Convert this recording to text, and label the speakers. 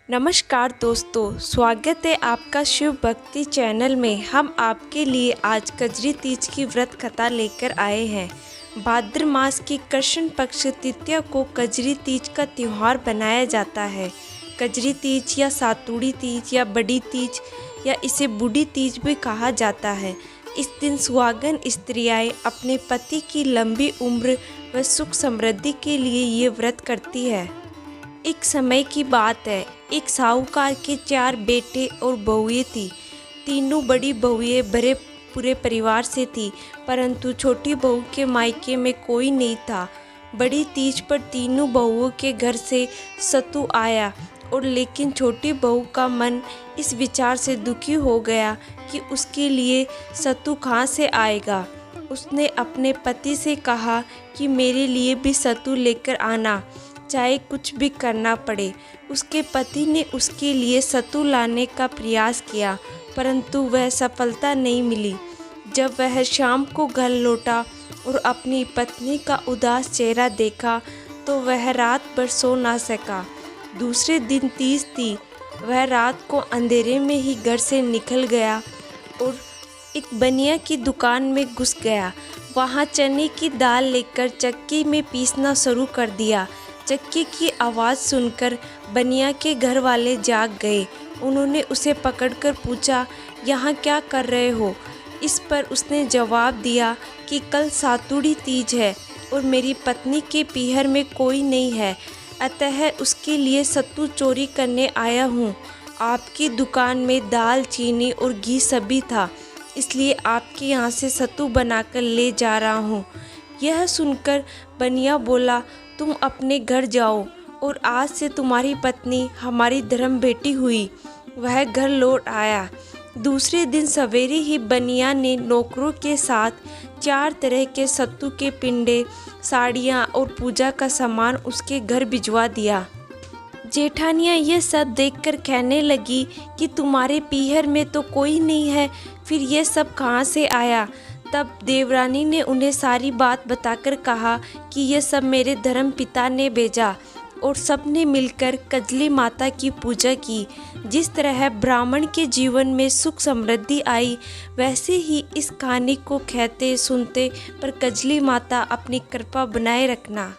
Speaker 1: नमस्कार दोस्तों, स्वागत है आपका शिव भक्ति चैनल में। हम आपके लिए आज कजरी तीज की व्रत कथा लेकर आए हैं। भाद्र मास की कृष्ण पक्ष तृतीया को कजरी तीज का त्यौहार बनाया जाता है। कजरी तीज या सातुड़ी तीज या बड़ी तीज या इसे बूढ़ी तीज भी कहा जाता है। इस दिन सुहागन स्त्रियाँ अपने पति की लंबी उम्र व सुख समृद्धि के लिए ये व्रत करती है। एक समय की बात है, एक साहूकार के 4 बेटे और बहुएं थी। तीनों बड़ी बहुएं बड़े पूरे परिवार से थी, परंतु छोटी बहू के मायके में कोई नहीं था। बड़ी तीज पर तीनों बहुओं के घर से सतु आया और लेकिन छोटी बहू का मन इस विचार से दुखी हो गया कि उसके लिए सतु कहाँ से आएगा। उसने अपने पति से कहा कि मेरे लिए भी सतु लेकर आना, चाहे कुछ भी करना पड़े। उसके पति ने उसके लिए सतु लाने का प्रयास किया, परंतु वह सफलता नहीं मिली। जब वह शाम को घर लौटा और अपनी पत्नी का उदास चेहरा देखा तो वह रात भर सो ना सका। दूसरे दिन तीज थी। वह रात को अंधेरे में ही घर से निकल गया और एक बनिया की दुकान में घुस गया। वहाँ चने की दाल लेकर चक्की में पीसना शुरू कर दिया। चक्की की आवाज़ सुनकर बनिया के घर वाले जाग गए। उन्होंने उसे पकड़कर पूछा, यहाँ क्या कर रहे हो? इस पर उसने जवाब दिया कि कल सातुड़ी तीज है और मेरी पत्नी के पीहर में कोई नहीं है, अतः उसके लिए सत्तू चोरी करने आया हूँ। आपकी दुकान में दाल, चीनी और घी सभी था, इसलिए आपके यहाँ से सत्तू बनाकर ले जा रहा हूँ। यह सुनकर बनिया बोला, तुम अपने घर जाओ और आज से तुम्हारी पत्नी हमारी धर्म बेटी हुई। वह घर लौट आया। दूसरे दिन सवेरे ही बनिया ने नौकरों के साथ 4 तरह के सत्तू के पिंडे, साड़ियाँ और पूजा का सामान उसके घर भिजवा दिया। जेठानियाँ ये सब देखकर कहने लगी कि तुम्हारे पीहर में तो कोई नहीं है, फिर ये सब कहाँ से आया? तब देवरानी ने उन्हें सारी बात बताकर कहा कि यह सब मेरे धर्म पिता ने भेजा और सबने मिलकर कजली माता की पूजा की। जिस तरह ब्राह्मण के जीवन में सुख समृद्धि आई, वैसे ही इस कहानी को कहते सुनते पर कजली माता अपनी कृपा बनाए रखना।